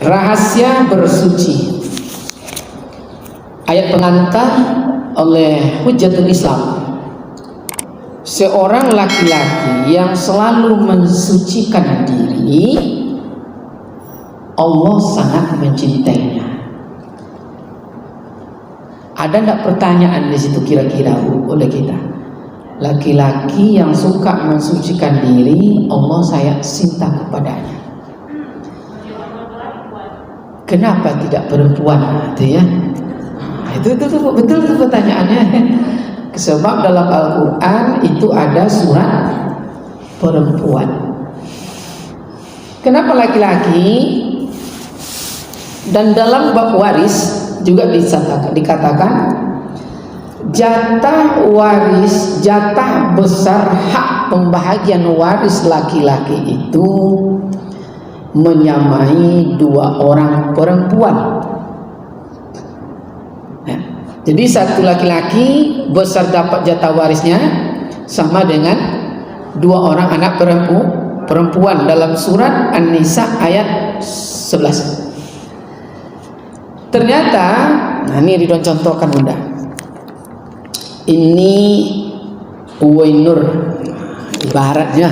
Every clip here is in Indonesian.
Rahasia bersuci. Ayat pengantar oleh Hujjatul Islam. Seorang laki-laki yang selalu mensucikan diri, Allah sangat mencintainya. Ada enggak pertanyaan di situ kira-kira oleh kita? Laki-laki yang suka mensucikan diri, Allah saya cinta kepadanya. Kenapa tidak perempuan? Itu ya. Itu betul itu pertanyaannya. Sebab dalam Al-Quran itu ada surat perempuan. Kenapa laki-laki? Dan dalam bab waris juga dikatakan jatah waris, jatah besar hak pembahagian waris laki-laki itu menyamai 2 orang perempuan. Nah, jadi satu laki-laki besar dapat jatah warisnya sama dengan 2 orang anak perempuan dalam surat An-Nisa ayat 11. Ternyata, nah ini dicontohkan Bunda. Ini Uwainur ibaratnya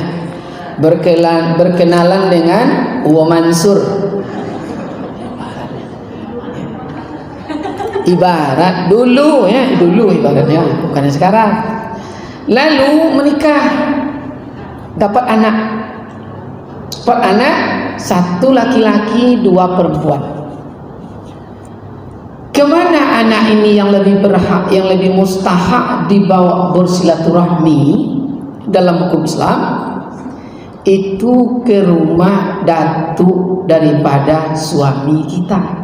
berkenalan dengan Uwa Mansur. Ibarat dulu ya, dulu ibaratnya, bukan sekarang. Lalu menikah, dapat anak. Dapat anak, 1 laki-laki, 2 perempuan. Kemana anak ini yang lebih berhak, yang lebih mustahak dibawa bersilaturahmi dalam hukum Islam? Itu ke rumah datuk daripada suami kita.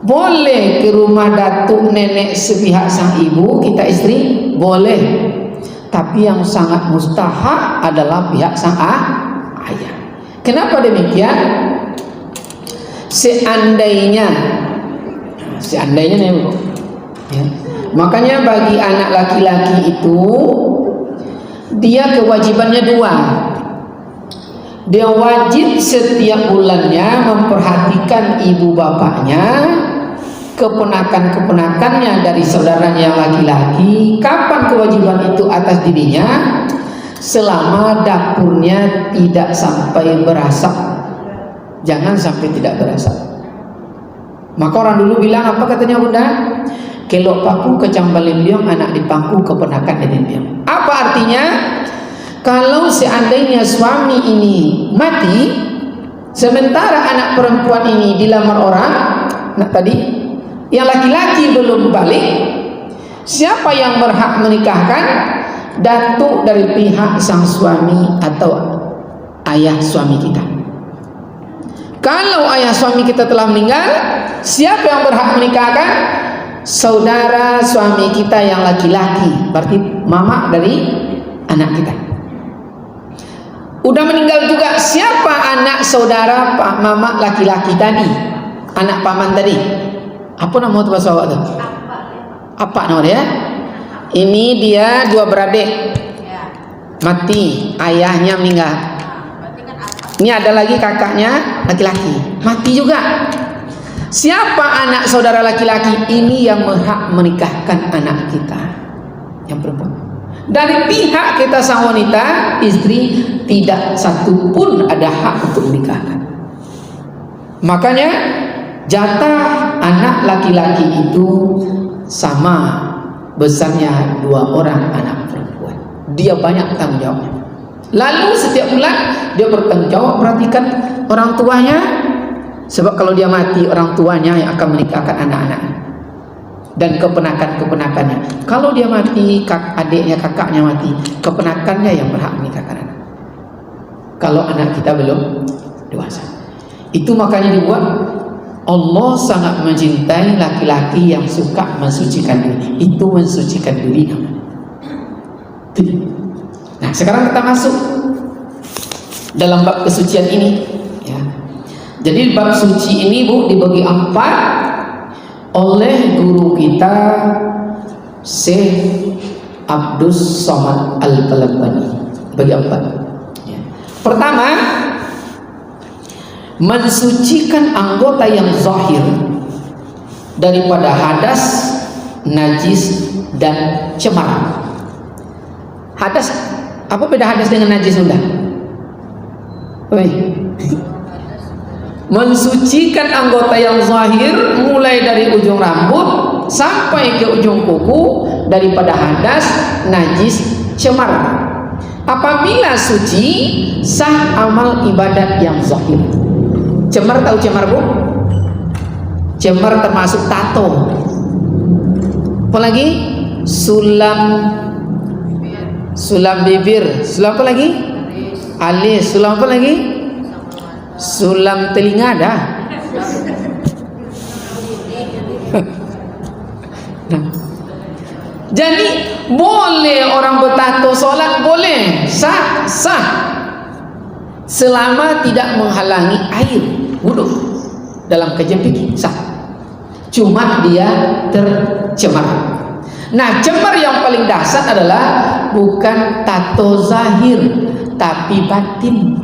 Boleh ke rumah datuk nenek sepihak sang ibu, kita istri, boleh. Tapi yang sangat mustahak adalah pihak sang ayah. Kenapa demikian? Seandainya nih Bu, ya. Makanya bagi anak laki-laki itu dia kewajibannya 2. Dia wajib setiap bulannya memperhatikan ibu bapaknya, keponakan-keponakannya dari saudaranya yang laki-laki. Kapan kewajiban itu atas dirinya? Selama dapurnya tidak sampai berasap. Jangan sampai tidak berasap. Maka orang dulu bilang apa katanya Bunda? Kelok paku kecambal limbiong, anak dipangku keponakan limbiong. Apa artinya? Kalau seandainya suami ini mati, sementara anak perempuan ini dilamar orang, nah tadi yang laki-laki belum balik, siapa yang berhak menikahkan? Datuk dari pihak sang suami atau ayah suami kita. Kalau ayah suami kita telah meninggal, siapa yang berhak menikahkan? Saudara suami kita yang laki-laki, berarti mama dari anak kita. Udah meninggal juga, siapa anak saudara pak mama laki-laki tadi? Anak paman tadi. Apa nama tuh bahasa awak tuh? Apa nama dia? Ini dia 2 beradik. Mati, ayahnya meninggal. Ini ada lagi kakaknya laki-laki, mati juga. Siapa anak saudara laki-laki? Ini yang berhak menikahkan anak kita yang perempuan. Dari pihak kita sang wanita, istri, tidak satu pun ada hak untuk menikahkan. Makanya jatah anak laki-laki itu sama besarnya 2 orang anak perempuan. Dia banyak tanggung jawabnya. Lalu setiap bulan dia bertanggung jawab perhatikan orang tuanya. Sebab kalau dia mati, orang tuanya yang akan menikahkan anak-anaknya dan keponakan-keponakannya. Kalau dia mati, adiknya, kakaknya mati, keponakannya yang berhak menikahkan anak. Kalau anak kita belum dewasa. Itu makanya dibuat Allah sangat mencintai laki-laki yang suka mensucikan diri. Itu mensucikan diri namanya. Nah, sekarang kita masuk dalam bab kesucian ini, ya. Jadi bab suci ini Bu dibagi 4 oleh guru kita Syekh Abdus Somad Al-Balabani. Bagi 4. Ya. Pertama, mensucikan anggota yang zahir daripada hadas, najis dan cemar. Hadas, apa beda hadas dengan najis sudah? Mensucikan anggota yang zahir mulai dari ujung rambut sampai ke ujung kuku daripada hadas, najis, cemar. Apabila suci, sah amal ibadat yang zahir. Cemar, tahu cemar bu? Cemar termasuk tato. Apalagi sulam bibir, sulam apa lagi? Alis, sulam apa lagi? Sulam telinga dah. Jadi boleh orang bertato solat, boleh, sah selama tidak menghalangi air wudu. Dalam kajian fikih sah, cuma dia tercemar. Nah, cemar yang paling dahsyat adalah bukan tato zahir tapi batin.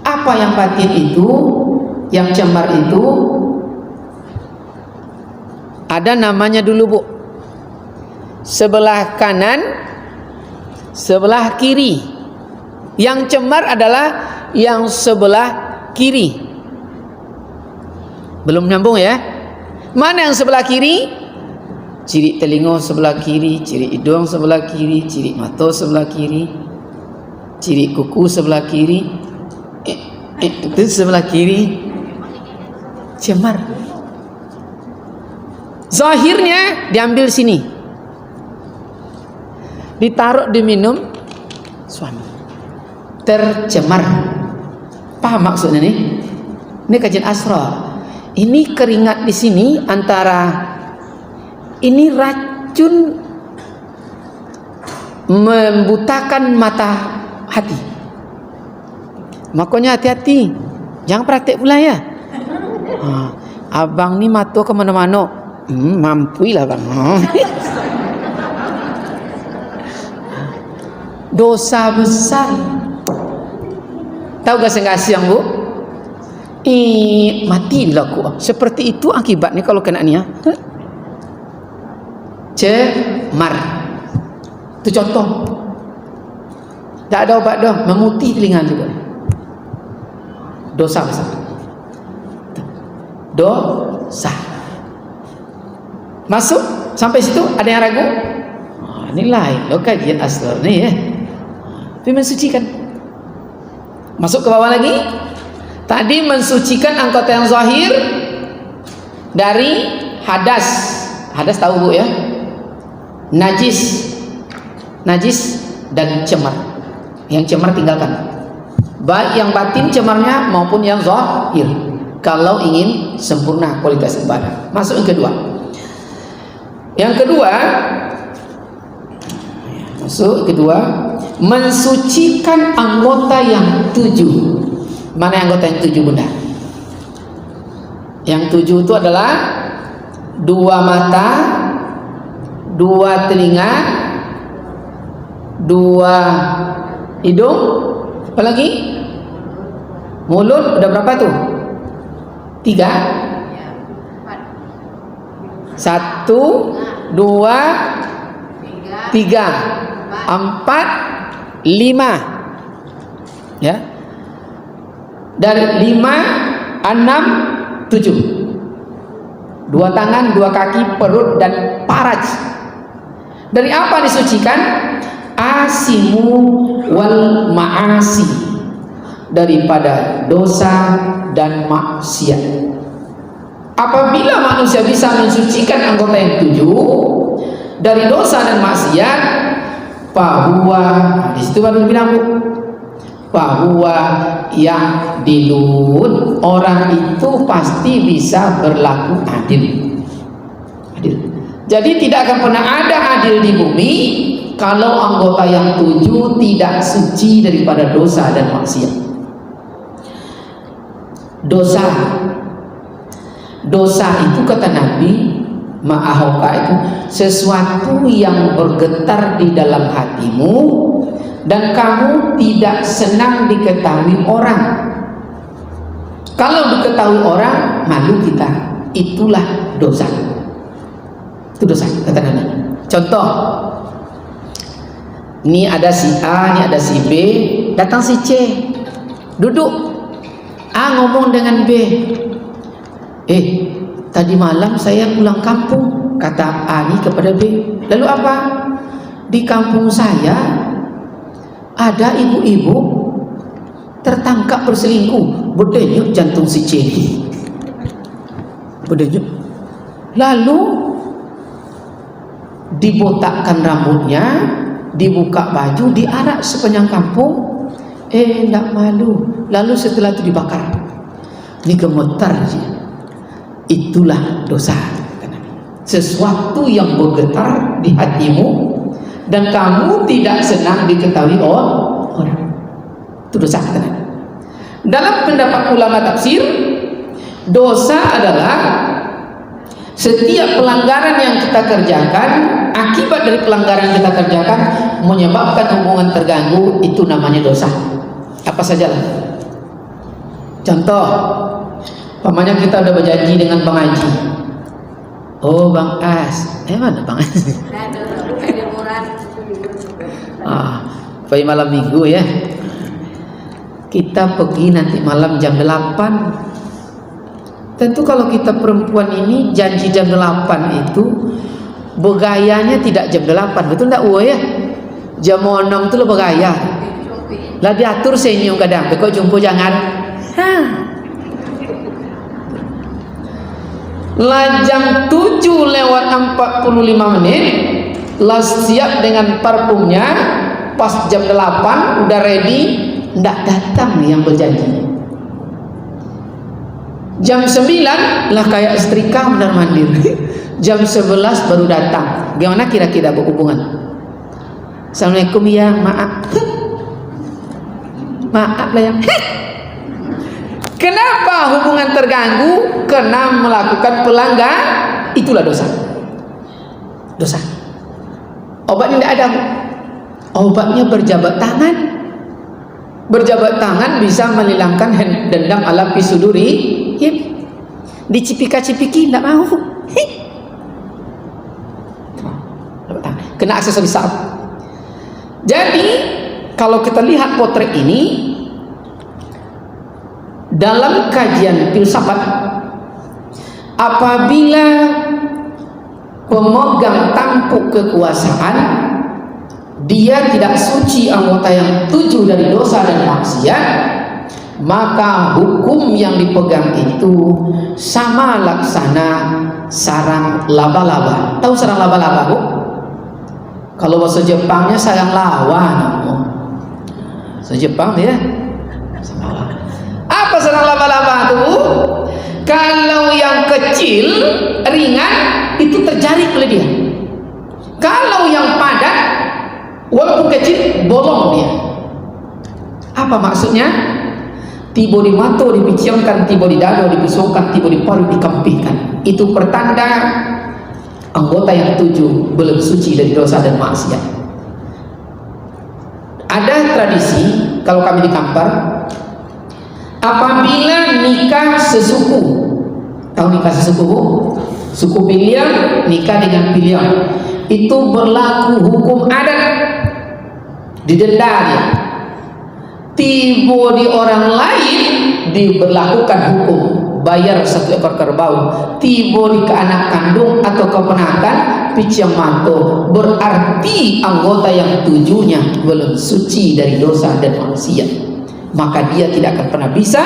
Apa yang batin itu? Yang cemar itu ada namanya dulu bu, sebelah kanan, sebelah kiri. Yang cemar adalah yang sebelah kiri. Belum nyambung ya? Mana yang sebelah kiri? Ciri telinga sebelah kiri, ciri hidung sebelah kiri, ciri mata sebelah kiri, ciri kuku sebelah kiri, itu sebelah kiri. Cemar. Zahirnya diambil sini, ditaruh diminum suami, tercemar. Paham maksudnya nih? Ini kajian asrar. Ini keringat di sini antara ini racun membutakan mata hati. Makanya hati-hati, jangan praktek pula ya. Abang ni mata kemana-mana, mampuilah bang. Dosa besar. Tahu gak sengasih bu? Matilah aku. Seperti itu akibatnya kalau kena ni ya. Cemar. Itu contoh. Tak ada obat dah, memutih telinga juga. Dosa besar. Dosa. Masuk sampai situ ada yang ragu? Ini lain loh kajian asal ni ya. Tapi mensucikan. Masuk ke bawah lagi. Tadi mensucikan anggota yang zahir dari hadas. Hadas tahu bu ya? Najis dan cemar. Yang cemar tinggalkan. Baik yang batin cemarnya maupun yang zahir. Kalau ingin sempurna kualitas ibadah. Masuk yang kedua. Yang kedua, mensucikan anggota yang 7. Mana anggota yang 7 bunda? Yang 7 itu adalah 2 mata, 2 telinga, 2 hidung, apa lagi? Mulut, udah berapa tuh? 3. 1, 2, 3, 4, 5. Ya. Dari 5, 6, 7. 2 tangan, 2 kaki, perut dan paraj. Dari apa disucikan? Asimu wal ma'asi, daripada dosa dan maksiat. Apabila manusia bisa mensucikan anggota yang 7 dari dosa dan maksiat, bahwa di situ baru bilang bahwa yang dilun, orang itu pasti bisa berlaku adil. Jadi tidak akan pernah ada adil di bumi kalau anggota yang 7 tidak suci daripada dosa dan maksiat. Dosa itu kata Nabi ma'ahoka itu sesuatu yang bergetar di dalam hatimu dan kamu tidak senang diketahui orang. Kalau diketahui orang, malu kita. Itulah dosa. Itu dosa, kata Nabi. Contoh, ini ada si A, ini ada si B, datang si C, duduk. A ngomong dengan B, tadi malam saya pulang kampung, kata A ini kepada B. Lalu apa? Di kampung saya ada ibu-ibu tertangkap berselingkuh. Berdenyut jantung si C, berdenyut. Lalu dibotakkan rambutnya, dibuka baju, diarak sepanjang kampung. Tidak malu. Lalu setelah itu dibakar. Ini gemetar saja. Itulah dosa. Sesuatu yang bergetar di hatimu dan kamu tidak senang diketahui orang. Itu dosa. Dalam pendapat ulama tafsir, dosa adalah setiap pelanggaran yang kita kerjakan, akibat dari pelanggaran yang kita kerjakan menyebabkan hubungan terganggu, itu namanya dosa. Apa saja lah. Contoh, pamannya kita udah berjanji dengan Bang Haji. Oh Bang As, mana Bang As? Pergi malam minggu ya. Kita pergi nanti malam jam 8. Tentu kalau kita perempuan ini janji jam 8 itu bergayanya tidak jam 8, betul tak ya? Jam 6 itu lo bergaya. Lah diatur senyum kadang, kau jumpa jangan. Lah jam 7:45 lah siap dengan parfumnya, pas jam 8 udah ready, ndak datang yang berjanji. Jam 9 lah kayak setrika benar mandir. Jam 11 baru datang. Gimana kira-kira berhubungan? Assalamualaikum ya, maaf. Maaf lah ya. Kenapa hubungan terganggu? Karena melakukan pelanggaran. Itulah dosa. Dosa. Obatnya tidak ada. Obatnya berjabat tangan. Berjabat tangan bisa menghilangkan dendam ala pisuduri. Dicipika-cipiki tidak mau. Kena aksesoris saat. Jadi kalau kita lihat potret ini dalam kajian filsafat, apabila pemegang tampuk kekuasaan dia tidak suci anggota yang 7 dari dosa dan maksiat, maka hukum yang dipegang itu sama laksana sarang laba-laba. Tahu sarang laba-laba, Bu? Kalau bahasa Jepangnya sarang lawa, bahasa Jepang dia. Apa sarang laba-laba itu? Kalau yang kecil, ringan, itu terjaring oleh dia. Kalau yang padat, walaupun kecil, bolong dia. Apa maksudnya? Tiba di mata dipiciamkan, tiba di dada dibusungkan, tiba di paru dikempihkan. Itu pertanda anggota yang 7 belum suci dari dosa dan maksiat. Ada tradisi kalau kami di Kampar, apabila nikah sesuku, tahu nikah sesuku, Bu? Suku pilihan nikah dengan pilihan, itu berlaku hukum adat, didenda dia. Tiba di orang lain diberlakukan hukum bayar 1 ekor kerbau. Tiba di ke anak kandung atau keponakan piciam manto, berarti anggota yang 7-nya belum suci dari dosa dan maksiat, maka dia tidak akan pernah bisa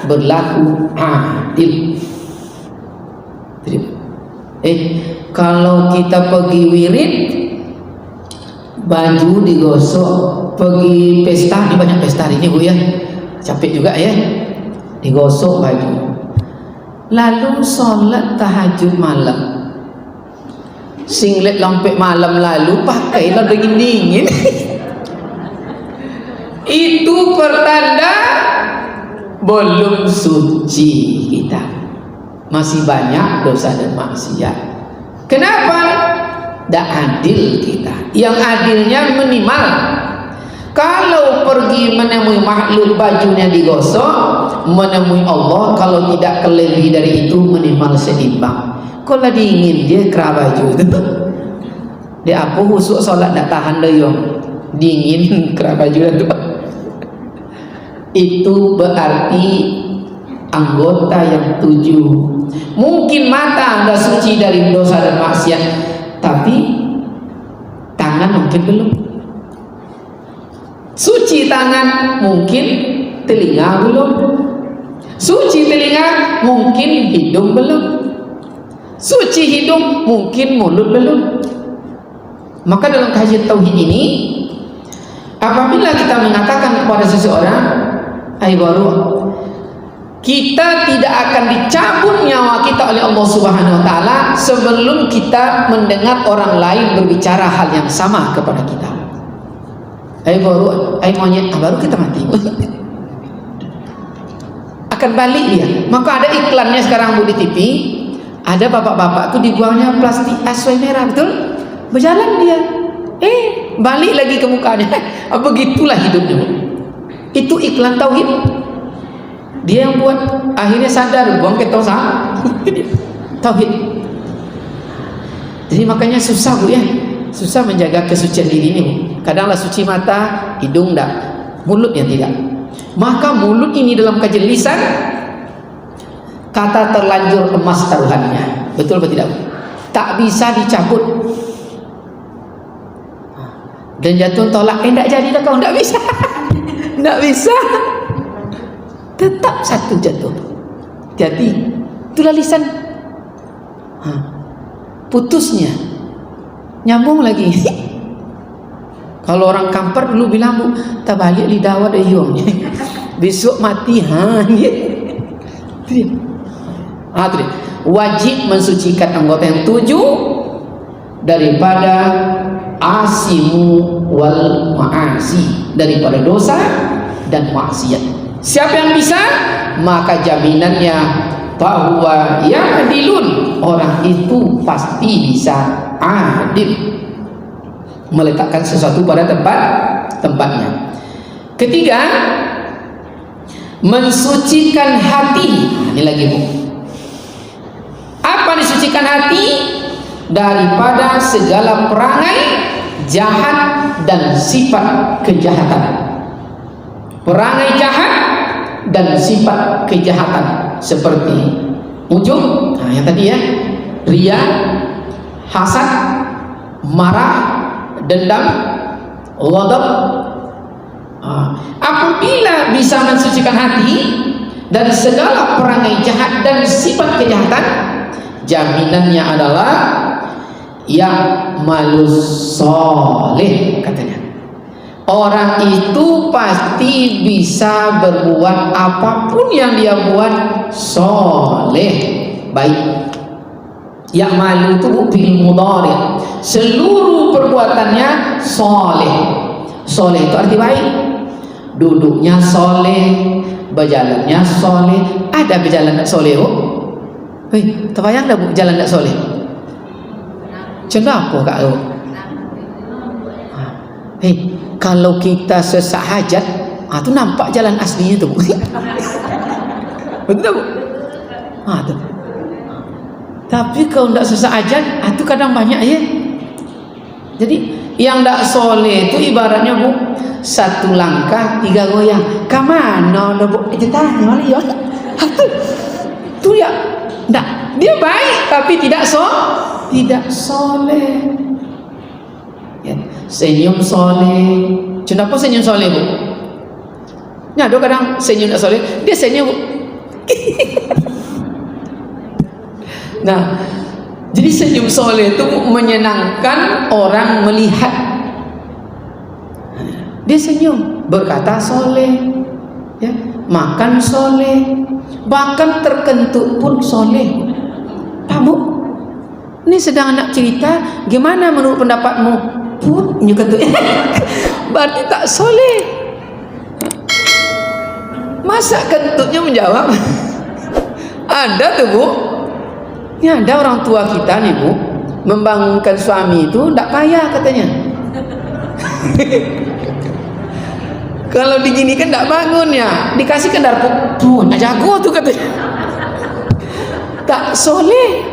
berlaku adil. Kalau kita pergi wirid, baju digosok, pergi pesta, di banyak pesta ini Bu ya, capek juga ya, digosok baju. Lalu sholat tahajud malam, singlet sampai malam, lalu pakailah dingin-dingin. Itu pertanda belum suci kita, masih banyak dosa dan maksiat. Kenapa? Tidak adil kita. Yang adilnya minimal, kalau pergi menemui makhluk bajunya digosok, menemui Allah, kalau tidak kelebih dari itu minimal seimbang. Kalau dingin dia kerabaju itu. Dia apa husuk solat nak tahan dayung. Dingin kerabaju itu. Itu berarti anggota yang 7. Mungkin mata Anda suci dari dosa dan maksiat, tapi tangan mungkin belum. Suci tangan, mungkin telinga belum. Suci telinga, mungkin hidung belum. Suci hidung, mungkin mulut belum. Maka dalam kajian tauhid ini, apabila kita mengatakan kepada seseorang, "Hai baru," kita tidak akan dicabut nyawa kita oleh Allah Subhanahu wa taala sebelum kita mendengar orang lain berbicara hal yang sama kepada kita. "Hai baru, hai monyet," baru kita mati. Akan balik dia. Maka ada iklannya sekarang Bu di TV. Ada bapak-bapak tuh dibuangnya plastik aswai merah, betul? Berjalan dia, balik lagi ke mukanya. Begitulah hidupnya. Itu iklan tauhid. Dia yang buat, akhirnya sadar buang ke dosa. Tauhid. Jadi makanya susah Bu ya, susah menjaga kesucian diri ini Bu. Kadanglah suci mata, hidung enggak, mulut yang tidak. Maka mulut ini dalam kajian lisan, kata terlanjur emas taruhannya. Betul atau tidak? Tak bisa dicabut. Dan jatuh tolak, enggak jadi dah kau, enggak bisa. Enggak bisa. Tetap satu jatuh. Jadi itulah lisan. Putusnya nyambung lagi. Kalau orang kampar dulu bilang, "Bu, tak balik lidah ada hiungnya. Besok mati." Wajib mensucikan anggota yang 7 daripada asimu wal ma'asi, daripada dosa dan maksiat. Siapa yang bisa, maka jaminannya bahwa ya'dilun, orang itu pasti bisa adil, meletakkan sesuatu pada tempatnya. Ketiga, mensucikan hati. Ini lagi Bu, apa disucikan hati? Daripada segala perangai jahat dan sifat kejahatan. Perangai jahat dan sifat kejahatan seperti ujub, yang tadi ya, riya, hasad, marah, dendam, ghadab. Apabila bisa mensucikan hati dari segala perangai jahat dan sifat kejahatan, jaminannya adalah yang malus soleh, katanya. Orang itu pasti bisa berbuat apapun yang dia buat soleh, baik. Yang malu itu bil mudhari', seluruh perbuatannya soleh. Soleh itu arti baik. Duduknya soleh, berjalannya soleh. Ada berjalan tak soleh Bu? Terbayang dah Bu jalan tak soleh? Kenapa Kak Bu? Kalau kita sesak hajat, tu nampak jalan aslinya tu Bu. Betul Bu? Tu. Tapi kalau tidak sesak hajat, tu kadang banyak ya. Jadi yang tidak soleh itu ibaratnya Bu, satu langkah 3 goyang. Kamana dah Bu? Tanya mana ya? Tu ya. Tak, dia baik tapi tidak soleh. Ya, senyum soleh. Kenapa senyum soleh Bu? Ni ada kadang senyum tak soleh, dia senyum Bu. Nah, jadi senyum soleh itu menyenangkan orang melihat. Dia senyum, berkata soleh, ya, makan soleh, bahkan terkentut pun soleh. Kamu ini sedang nak cerita, gimana menurut pendapatmu? Pun nyekentut. Berarti tak soleh. Masa kentutnya menjawab? Ada tuh Bu. Ya, ada orang tua kita nih Bu, membangunkan suami itu tidak payah katanya. Kalau diginikan tidak bangun ya, dikasih kendar pun jago tuh katanya. Tak soleh.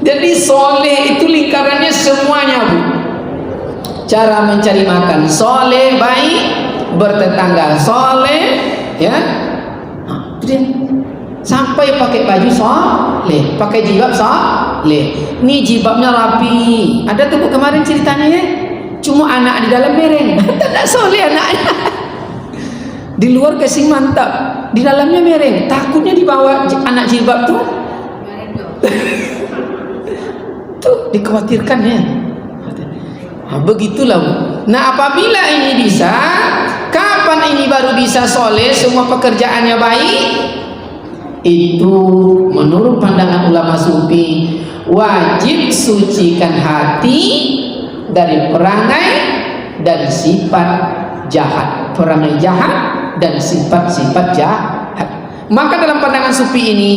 Jadi soleh itu lingkarannya semuanya, Bu. Cara mencari makan soleh, baik, bertetangga soleh, ya. Itu dia. Sampai pakai baju soleh, pakai jilbab soleh. Nih jilbabnya rapi. Ada tuh kemarin ceritanya ya, cuma anak di dalam mereng. Tak soleh anaknya. Di luar kasih mantap, di dalamnya mereng. Takutnya dibawa anak jilbab tuh. Tuh dikhawatirkan ya. Begitulah. Nah, apabila ini bisa, kapan ini baru bisa soleh, semua pekerjaannya baik? Itu menurut pandangan ulama sufi, wajib sucikan hati dari perangai dan sifat jahat, perangai jahat dan sifat-sifat jahat. Maka dalam pandangan sufi ini,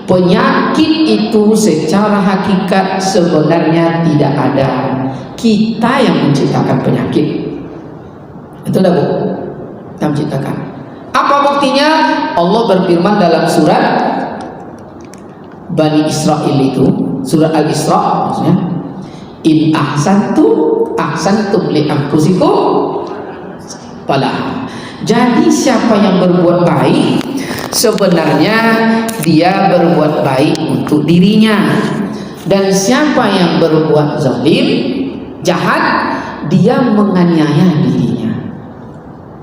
penyakit itu secara hakikat sebenarnya tidak ada. Kita yang menciptakan penyakit. Itu dah, Bu. Kita menciptakan. Apa buktinya? Allah berfirman dalam surat Bani Israel itu, surat Al-Isra maksudnya, in ahsantum li anfusikum falah. Jadi siapa yang berbuat baik, sebenarnya dia berbuat baik untuk dirinya. Dan siapa yang berbuat zalim, jahat, dia menganiaya dirinya.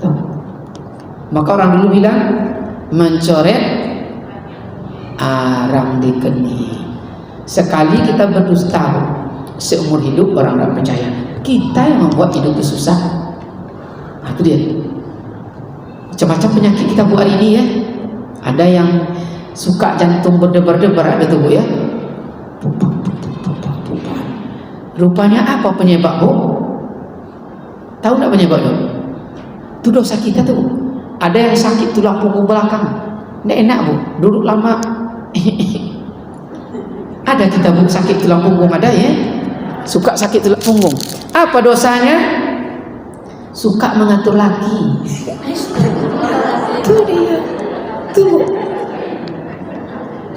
Tuh. Maka orang dulu bilang, mencoret arang dikeni. Sekali kita berdusta, seumur hidup orang tak percaya. Kita yang membuat hidup itu susah. Nah, itu dia. Macam-macam penyakit kita buat hari ini ya. Ada yang suka jantung berdebar-debar, ada tuh, Bu ya. Rupanya apa penyebab, Bu? Tahu tak penyebabnya? Itu dosa kita tuh, Bu. Ada yang sakit tulang punggung belakang, tidak enak, Bu, duduk lama. Ada kita, Bu, sakit tulang punggung, ada ya, suka sakit tulang punggung. Apa dosanya? Suka mengatur laki. Itu dia, tuh, Bu.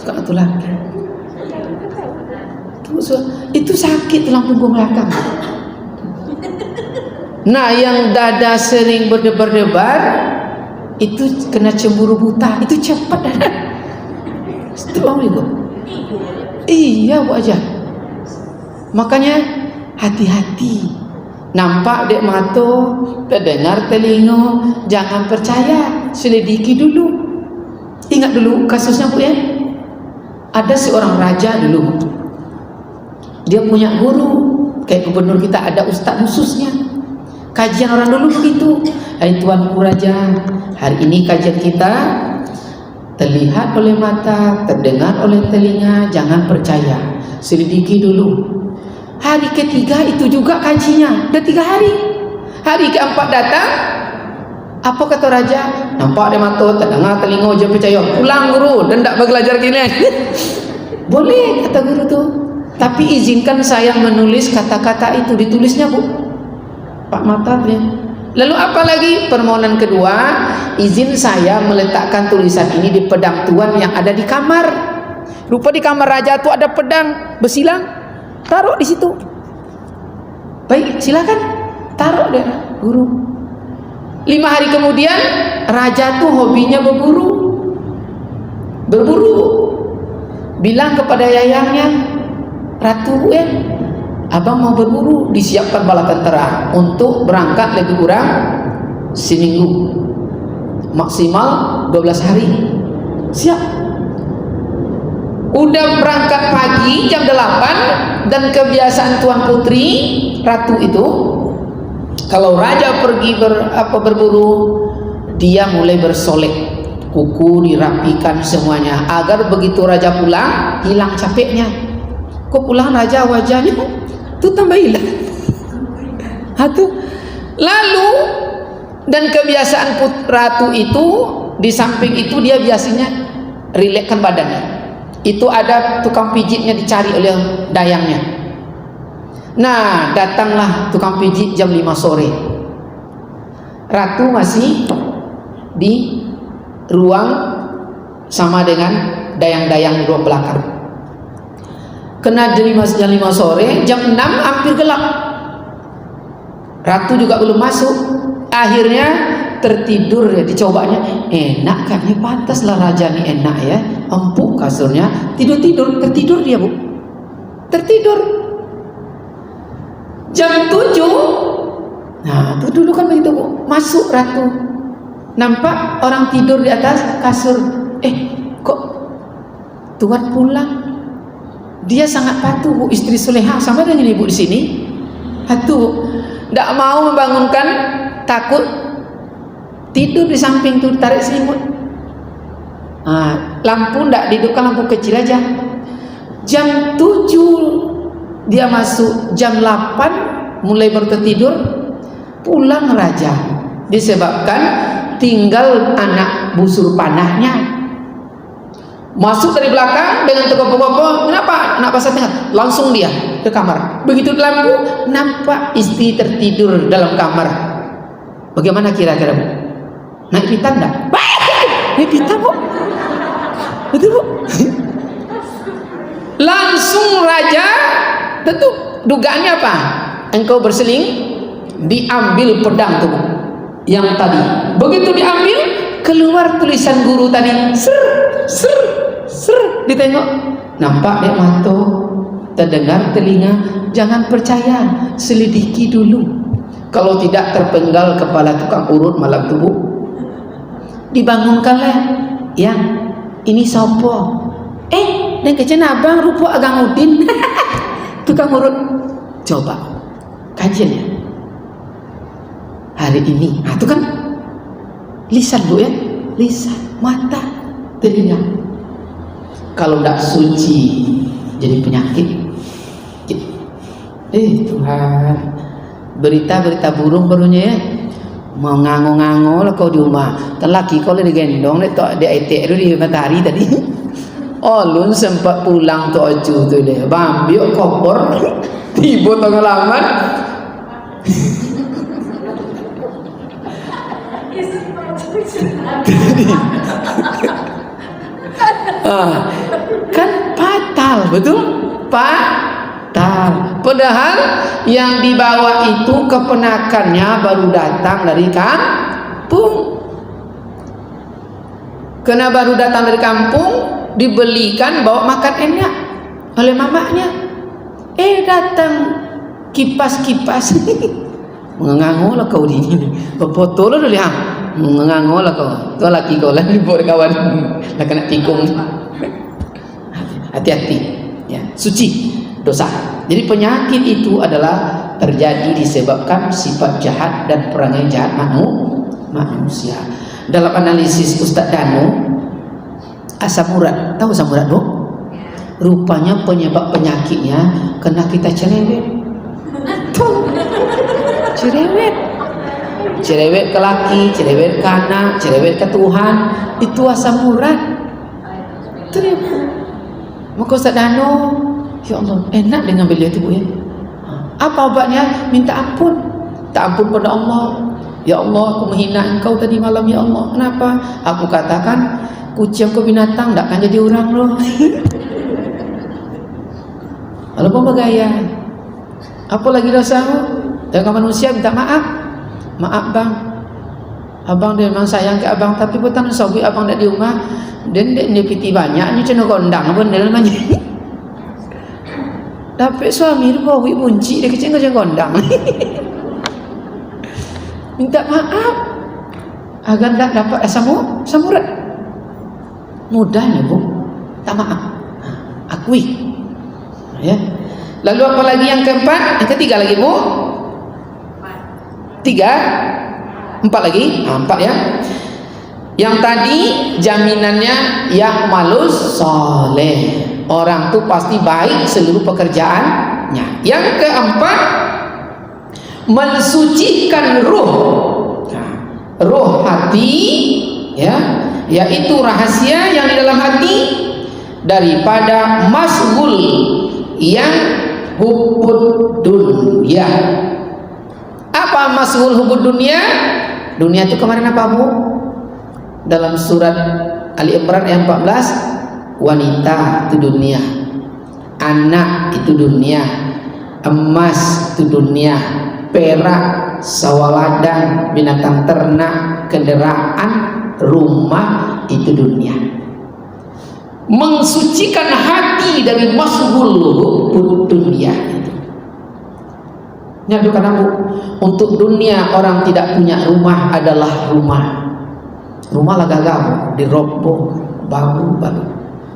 Suka mengatur laki. Itu sakit tulang punggung belakang. Nah, yang dada sering berdebar-debar itu kena cemburu buta. Itu cepat dah. Itu Bu. Iya, Bu aja. Makanya hati-hati. Nampak dek mata, terdengar telinga, jangan percaya, selidiki dulu. Ingat dulu kasusnya, Bu ya. Ada seorang raja dulu. Dia punya guru, kayak gubernur kita ada ustadz khususnya. Kajian orang dulu begitu. Hai Tuanku Raja, hari ini kajian kita terlihat oleh mata, terdengar oleh telinga, jangan percaya, selidiki dulu. Hari ketiga itu juga kajinya, udah 3 hari. Hari keempat datang, apa kata Raja? Nampak ada mata, terdengar telinga, jangan percaya. Pulang guru, dan tak belajar gini. Boleh kata guru tuh. Tapi izinkan saya menulis kata-kata itu. Ditulisnya, Bu, Pak Mata dia. Lalu apa lagi? Permohonan kedua, izin saya meletakkan tulisan ini di pedang tuan yang ada di kamar. Rupa di kamar raja itu ada pedang bersilang, taruh di situ. Baik, silakan taruh deh, guru. 5 hari kemudian raja tuh hobinya berburu. Bilang kepada yayangnya, Ratu, abang mau berburu, disiapkan bala tentara untuk berangkat lebih kurang seminggu, maksimal 12 hari. Siap. Udah berangkat pagi jam 8, dan kebiasaan tuan putri ratu itu, kalau raja pergi berburu, dia mulai bersolek, kuku dirapikan semuanya, agar begitu raja pulang hilang capeknya. Kok pulang raja wajahnya tuh tambah hilang. Lalu, dan kebiasaan ratu itu, di samping itu dia biasanya rilekskan badannya. Itu ada tukang pijitnya dicari oleh dayangnya. Nah, datanglah tukang pijit jam 5 sore. Ratu masih di ruang sama dengan dayang-dayang di ruang belakang. Kena jam 5 sore, jam 6 hampir gelap. Ratu juga belum masuk. Akhirnya tertidur ya, dicobanya. Enak kan, ini pantaslah raja nih, enak ya. Empuk kasurnya, tertidur dia, Bu. Tertidur. Jam 7, nah itu dulu kan begitu, Bu. Masuk ratu, nampak orang tidur di atas kasur. Kok tuan pulang? Dia sangat patuh, Bu, istri soleha sama dengan ibu di sini. Patuh, tidak mau membangunkan, takut tidur di samping tuh, tarik selimut. Lampu tidak dihidupkan, lampu kecil aja. Jam 7 dia masuk, jam 8 mulai baru tertidur. Pulang raja disebabkan tinggal anak busur panahnya. Masuk dari belakang dengan tokoh-tokoh. Kenapa? Anak pasar tengah. Langsung dia ke kamar. Begitu lampu, nampak istri tertidur dalam kamar. Bagaimana kira-kira, Bu? Naik pitam enggak? Naik pitam, Bu. Betul, Bu. Langsung raja, tentu dugaannya apa? Engkau berseling, diambil pedang tuh yang tadi. Begitu diambil, keluar tulisan guru tadi. Ser, ditengok, nampak dek mata, terdengar telinga. Jangan percaya, selidiki dulu. Kalau tidak terpenggal kepala tukang urut malam tubuh. Dibangunkanlah, ya, ini sopo? Dan kecen abang rupa Agang Udin. Tukang urut. Coba kajian ya hari ini. Itu kan lisan, Bu, ya, lisan, mata, telinga. Kalau tidak suci jadi penyakit. Tuhan, berita-berita burung barunya ya. Mau ngango-ngango lah kau di rumah. Terlaki kau lagi gendong di etek di matahari tadi. Lun sempat pulang tu aju tu deh. Bambiok kopor tiba tengah laman. Kan fatal, betul? Fatal. Padahal yang dibawa itu keponakannya baru datang dari kampung. Kena baru datang dari kampung, dibelikan bawa makan enak oleh mamanya. Datang kipas-kipas. Mengango lah kau di sini. Foto lo dulu ya. Mengango lah kau. Tu laki kau lah buat kawan. Lah kena tikung. Hati-hati. Ya, suci dosa. Jadi penyakit itu adalah terjadi disebabkan sifat jahat dan perangai jahat manusia. Dalam analisis Ustaz Danu, asam urat, tahu asam urat, Bu? Rupanya penyebab penyakitnya kena kita cerewet. Tuh, cerewet ke laki, cerewet ke anak, cerewet ke Tuhan, itu asam urat. Maka Ustaz Danu, ya Allah, enak dengan beliau itu, Bu, ya. Apa obatnya? Minta ampun. Tak ampun pada Allah. Ya Allah, aku menghina engkau tadi malam, ya Allah. Kenapa? Aku katakan kucing ke binatang tak akan jadi orang loh. Lalu apa gaya? Apa lagi dosamu? Dengan manusia minta maaf. Maaf bang, abang dia memang sayang ke abang, tapi bukan sobi abang tak di rumah. Dan dia piti banyak ni cina gondang pun dalam aja. Dapat suami dia bawa bunci dia kecil kerja gondang. Minta maaf agar tak dapat samurat. Mudahnya, Bu, tak maaf, akui, ya. Lalu apa lagi yang keempat? Yang ketiga lagi, Bu. 4 lagi, 4 ya. Yang tadi jaminannya ya malus soleh, orang tuh pasti baik seluruh pekerjaannya. Yang keempat, mensucikan ruh, ruh hati, ya, yaitu rahasia yang di dalam hati daripada masghul yang hubbud dunya. Apa maksud hubbud dunya? Dunia itu kemarin apa, Bu? Dalam surat Ali Imran ayat 14, wanita itu dunia, anak itu dunia, emas itu dunia, perak, sawaladang, binatang ternak, kendaraan, rumah itu dunia. Mensucikan hati dari masghul dunia itu. Ini bukan aku. Untuk dunia orang tidak punya rumah adalah rumah. Rumah lagagamu diroboh baru.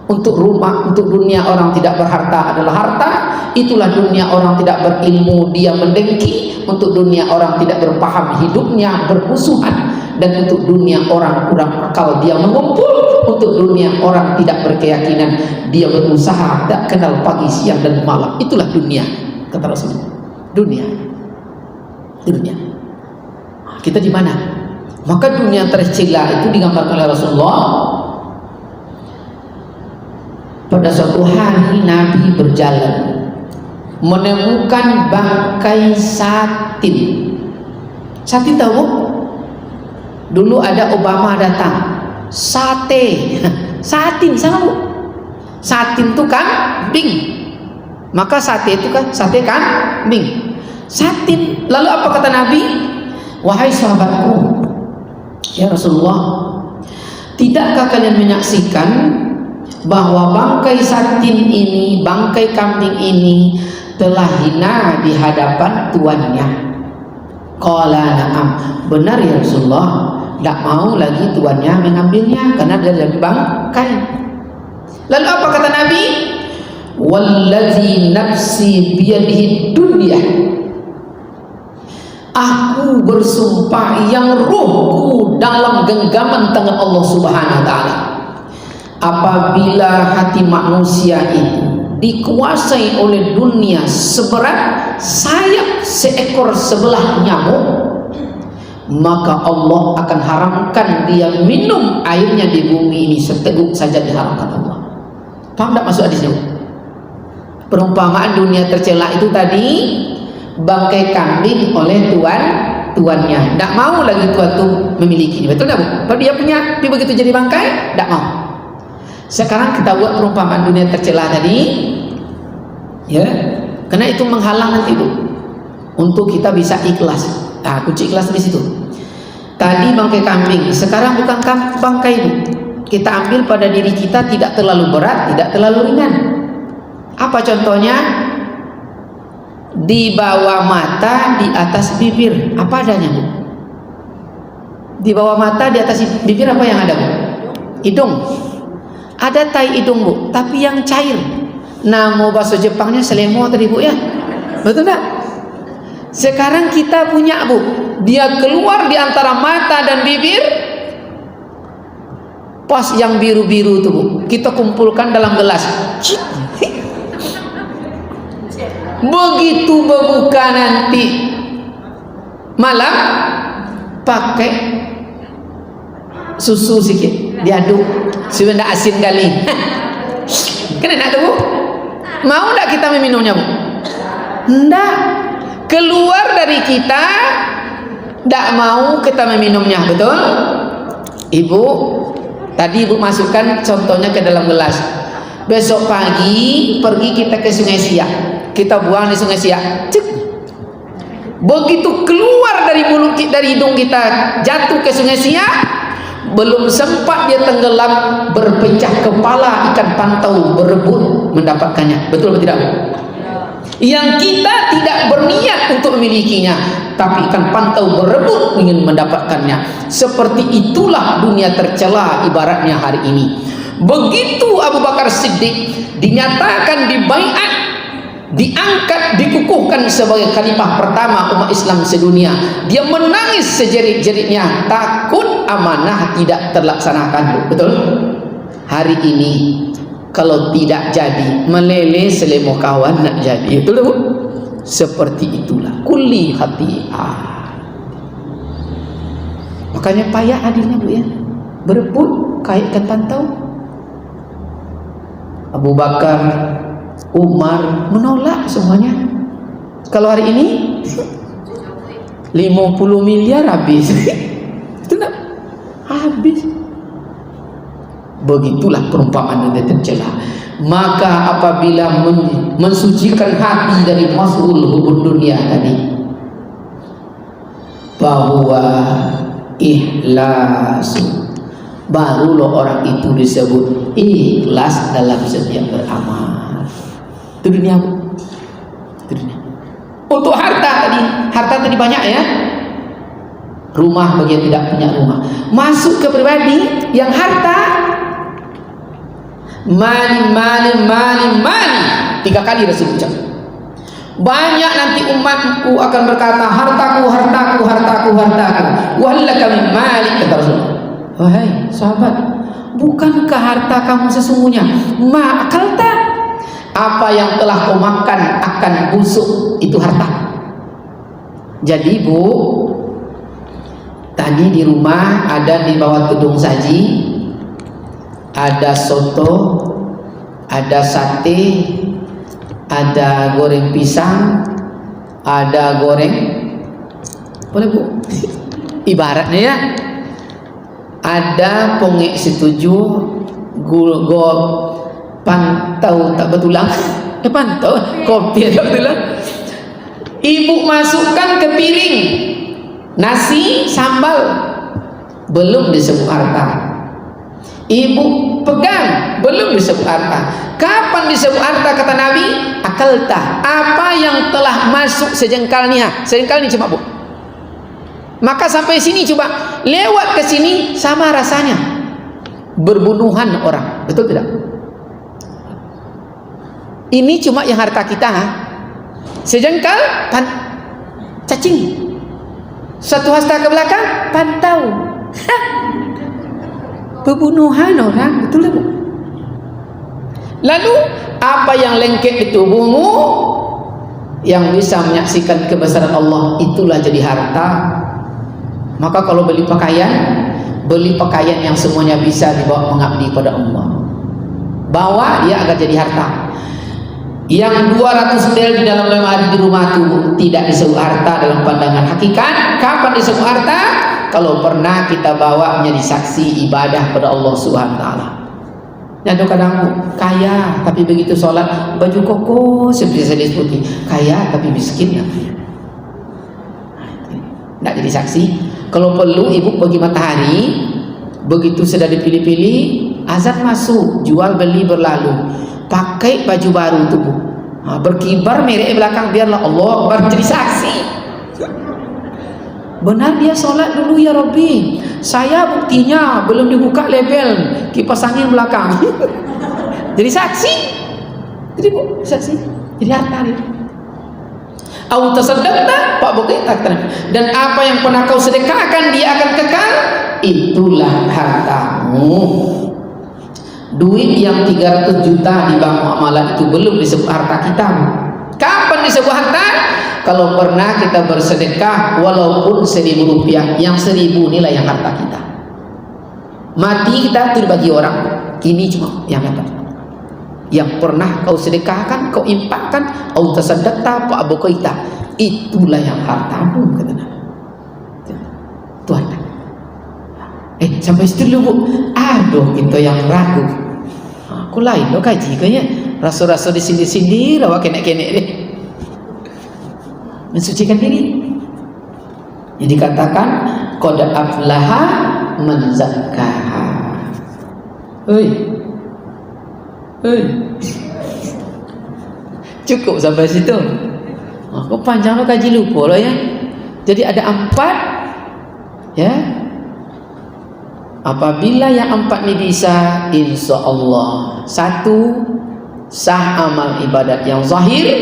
Untuk rumah, untuk dunia orang tidak berharta adalah harta. Itulah dunia orang tidak berilmu, dia mendengki. Untuk dunia orang tidak berpaham, hidupnya bermusuhan. Dan untuk dunia orang kurang akal, dia mengumpul. Untuk dunia orang tidak berkeyakinan, dia berusaha, tak kenal pagi, siang dan malam. Itulah dunia, kata Rasulullah. Dunia. Kita di mana? Maka dunia tercela itu digambarkan oleh Rasulullah. Pada suatu hari Nabi berjalan menemukan bangkai satin. Satin tahu? Dulu ada Obama datang, sate, satin sama, Bu. Satin itu kambing. Maka sate itu kan sate kambing. Satin. Lalu apa kata Nabi? Wahai sahabatku, ya Rasulullah, tidakkah kalian menyaksikan bahwa bangkai satin ini, bangkai kambing ini telah hina di hadapan tuannya? Qala na'am. Benar ya Rasulullah. Tak mau lagi tuannya mengambilnya karena dia jadi bangkai. Lalu apa kata Nabi? Wallazi nafsi biyadihi dunya. Aku bersumpah yang ruhku dalam genggaman tangan Allah Subhanahu wa taala. Apabila hati manusia itu dikuasai oleh dunia seberat sayap seekor sebelah nyamuk, maka Allah akan haramkan dia minum airnya di bumi ini seteguk saja, diharamkan Allah. Paham tak masuk hadisnya? Perumpamaan dunia tercela itu tadi bangkai kambing oleh tuannya. Tak mau lagi tuan itu memilikinya. Betul tak, Bu? Kalau dia punya, dia begitu jadi bangkai, tak mau. Sekarang kita buat perumpamaan dunia tercela tadi, ya, karena itu menghalang nanti, Bu, untuk kita bisa ikhlas. Nah, kunci ikhlas di situ. Tadi bangkai kambing, sekarang bukan bangkai, Bu. Kita ambil pada diri kita, tidak terlalu berat, tidak terlalu ringan. Apa contohnya? Di bawah mata, di atas bibir, apa adanya, Bu? Di bawah mata, di atas bibir apa yang ada, Bu? Hidung. Ada tai hidung, Bu, tapi yang cair. Nama bahasa Jepangnya selemo tadi, Bu, ya? Betul tak? Sekarang kita punya, Bu, dia keluar di antara mata dan bibir. Pas yang biru-biru itu, Bu, kita kumpulkan dalam gelas. Begitu berbuka nanti malam, pakai susu sedikit, diaduk supaya asin kali. Kena nak tu, Bu? Mau tak kita meminumnya, Bu? Tidak. Keluar dari kita, tak mau kita meminumnya, betul? Ibu, tadi Ibu masukkan contohnya ke dalam gelas. Besok pagi pergi kita ke Sungai Siak, kita buang di Sungai Siak. Cek. Begitu keluar dari mulut kita, dari hidung kita, jatuh ke Sungai Siak, belum sempat dia tenggelam, berpecah kepala ikan pantau berebut mendapatkannya. Betul atau tidak? Yang kita tidak berniat untuk memilikinya, tapi ikan pantau berebut ingin mendapatkannya. Seperti itulah dunia tercela ibaratnya hari ini. Begitu Abu Bakar Siddiq dinyatakan dibaiat, diangkat, dikukuhkan sebagai khalifah pertama umat Islam sedunia, dia menangis sejerit-jeritnya, takut amanah tidak terlaksanakan. Betul? Hari ini kalau tidak jadi, meleleh selemo kawan nak jadi. Betul, Bu? Seperti itulah kulli hati'ah. Makanya payah adilnya, Bu, ya, berebut kaitkan pantau. Abu Bakar Umar menolak semuanya. Kalau hari ini 50 miliar habis. Itu enggak habis. Begitulah perumpamaan yang tercela. Maka apabila mensucikan hati dari mas'ul hubud dunia tadi, bahwa ikhlas, barulah orang itu disebut ikhlas dalam setiap beramal. Itu dunia. Itu dunia. Untuk harta tadi banyak ya. Rumah bagi yang tidak punya rumah. Masuk ke pribadi yang harta, mani 3 kali Rasul ucap. Banyak nanti umatku akan berkata, hartaku. Wahallaka min malik, kata Rasulullah. Wahai sahabat, bukankah harta kamu sesungguhnya? Ma'akalta, apa yang telah kau makan akan busuk, itu harta. Jadi Bu, tadi di rumah ada di bawah tudung saji, ada soto, ada sate, ada goreng pisang, ada goreng, boleh Bu? Ibaratnya ya, ada pongek setuju, pantau tak betulang, pantau kopi tak betulang. Ibu masukkan ke piring nasi sambal, belum disebut harta. Ibu pegang, belum disebut harta. Kapan disebut harta kata Nabi? Akalta, apa yang telah masuk sejengkal ni coba Bu. Maka sampai sini coba, lewat ke sini sama rasanya. Berbunuhan orang, betul tidak? Ini cuma yang harta kita, sejengkal cacing. Satu hasta ke belakang, pantau. Pembunuhan orang, betul tak? Lalu apa yang lengket di tubuhmu yang bisa menyaksikan kebesaran Allah, itulah jadi harta. Maka kalau beli pakaian yang semuanya bisa dibawa mengabdi pada Allah, bawa dia akan jadi harta. Yang 200 del di dalam lemari di rumah itu tidak disebut harta dalam pandangan hakikat. Kapan disebut harta? Kalau pernah kita bawa menjadi saksi ibadah pada Allah Subhanahu wa taala. Yang kadang kaya tapi begitu sholat baju koko seperti saya sebutin, kaya tapi miskin namanya. Tidak jadi saksi. Kalau perlu ibu bagi matahari, begitu sudah dipilih-pilih, azan masuk, jual beli berlalu, pakai baju baru itu Bu, berkibar merek belakang, biarlah Allah Akbar jadi saksi. Benar dia sholat dulu ya Rabbi, saya buktinya belum dibuka label kipas angin belakang. Jadi saksi. Jadi Bu, saksi. Jadi harta dia. Au tasaddaqta Pak Bukit, dan apa yang pernah kau sedekahkan dia akan kekal, itulah hartamu. Duit yang 300 juta di bank muamalah itu belum disebut harta kita. Kapan disebut harta? Kalau pernah kita bersedekah walaupun 1.000 rupiah, yang 1.000 inilah yang harta kita. Mati kita itu dibagi orang, ini cuma yang harta. Yang pernah kau sedekahkan, kau infakkan, au tasaddaqta fa abqaita, itulah yang hartamu, kata Nabi. Itu harta. Sampai situ dulu Bu. Aduh, kita yang ragu. Aku lain lo kaji kayaknya. Rasul-rasul di sini-sini rawa kenek-kenek deh. Mensucikan diri. Jadi katakan qad aflaha man zakkaha. Cukup sampai situ. Aku panjang lo kaji lupa lo ya. Jadi ada 4 ya. Apabila yang 4 ini bisa, insya Allah 1, sah amal ibadat yang zahir.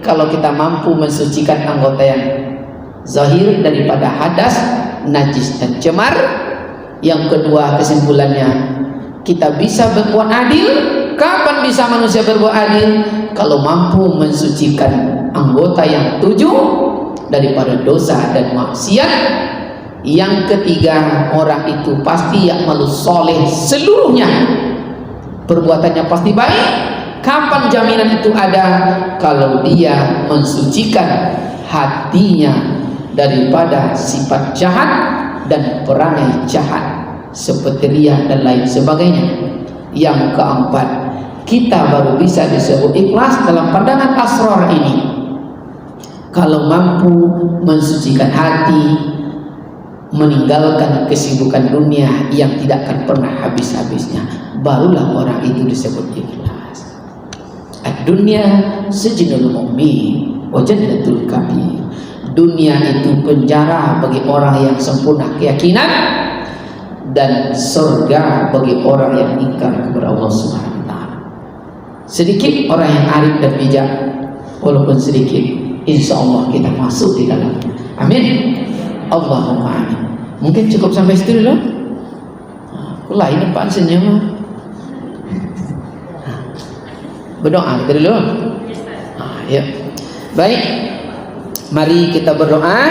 Kalau kita mampu mensucikan anggota yang zahir daripada hadas, najis dan cemar. Yang kedua, kesimpulannya, kita bisa berbuat adil. Kapan bisa manusia berbuat adil? Kalau mampu mensucikan anggota yang 7 daripada dosa dan maksiat. Yang ketiga, orang itu pasti ya'malus soleh seluruhnya, perbuatannya pasti baik. Kapan jaminan itu ada? Kalau dia mensucikan hatinya daripada sifat jahat dan perangai jahat seperti riya dan lain sebagainya. Yang keempat, kita baru bisa disebut ikhlas dalam pandangan asrar ini kalau mampu mensucikan hati, meninggalkan kesibukan dunia yang tidak akan pernah habis-habisnya, barulah orang itu disebut ikhlas. Ad-dunya sijnul mu'min wa jannatul kafir. Dunia itu penjara bagi orang yang sempurna keyakinan dan surga bagi orang yang ingkar kepada Allah Subhanahu wa taala. Sedikit orang yang arif dan bijak, walaupun sedikit, insya Allah kita masuk di dalamnya. Amin. Allahumma amin. Mungkin cukup sampai situ dulu. Lain apaan senyum? Berdoa kita dulu. Ya. Baik. Mari kita berdoa.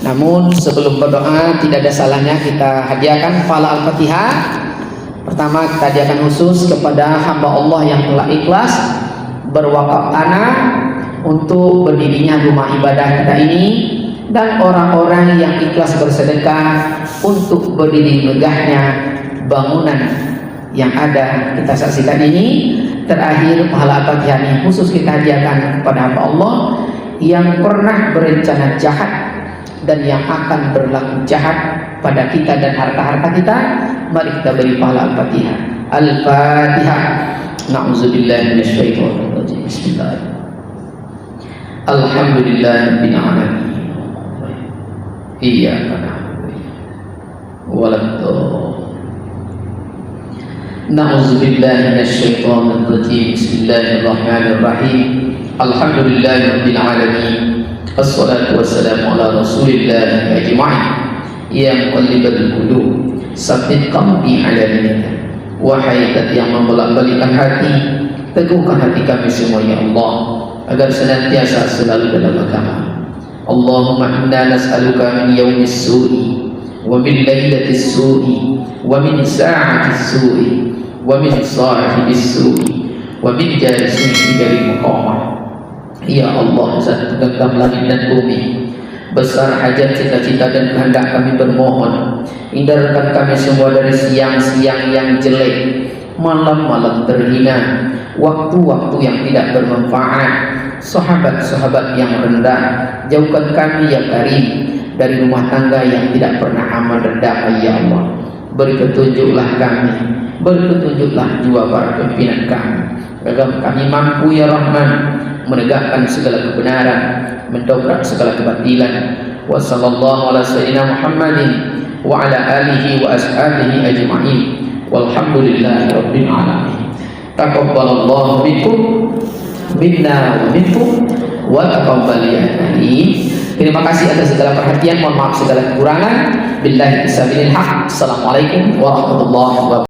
Namun sebelum berdoa tidak ada salahnya kita hadiahkan fala al-Fatihah. Pertama kita hadiahkan khusus kepada hamba Allah yang telah ikhlas berwakaf tanah untuk berdirinya rumah ibadah kita ini, dan orang-orang yang ikhlas bersedekah untuk berdiri megahnya bangunan yang ada kita saksikan ini. Terakhir pahala Al-Fatihah ini khusus kita hadiahkan kepada hamba Allah yang pernah berencana jahat dan yang akan berlaku jahat pada kita dan harta-harta kita. Mari kita beri pahala Al-Fatihah. Al-Fatihah. Na'udzubillahi minasyaitonir rajim. Bismillahirrahmanirrahim. Alhamdulillahirabbil alamin. Iyyaka na'budu wa iyyaka na'udzubillahi minasyaitonir rajim. Bismillahirrahmanirrahim. Alhamdulillahirabbil alamin. Assalatu wassalamu ala Rasulillah ajma'in. Ya muqallibal qulub, sabbit qalbi ala dinika. Wahai zat yang membolak-balikkan hati, teguhkan hati kami semua ya Allah, agar senantiasa selalu dalam agama. Allahumma inna nas'aluka min yaumis su'i wa min lailatis su'i wa min sa'atis su'i wa min sahibis su'i wa min jalisin fi muqamah. Ya Allah, zat pegenggam langit dan bumi, besar hajat cita-cita dan kehendak kami bermohon, hindarkan kami semua dari siang-siang yang jelek, malam-malam terhina, waktu-waktu yang tidak bermanfaat, sahabat-sahabat yang rendah. Jauhkan kami ya Karim dari rumah tangga yang tidak pernah aman dan damai ya Allah. Beri petunjuklah kami, beri petunjuklah jiwa para pimpinan kami, agar kami mampu ya Rahman menegakkan segala kebenaran, mendobrak segala kebatilan. Wa sallallahu ala sayyidina Muhammadin wa ala alihi wa ashabihi ajma'in. Walhamdulillahi rabbil alamin. Taqabbalallahu minkum minna wa minkum wa taqabbal ya karim. Terima kasih atas segala perhatian, mohon maaf segala kekurangan. Billahi fisabilil haq. Assalamualaikum warahmatullahi wabarakatuh.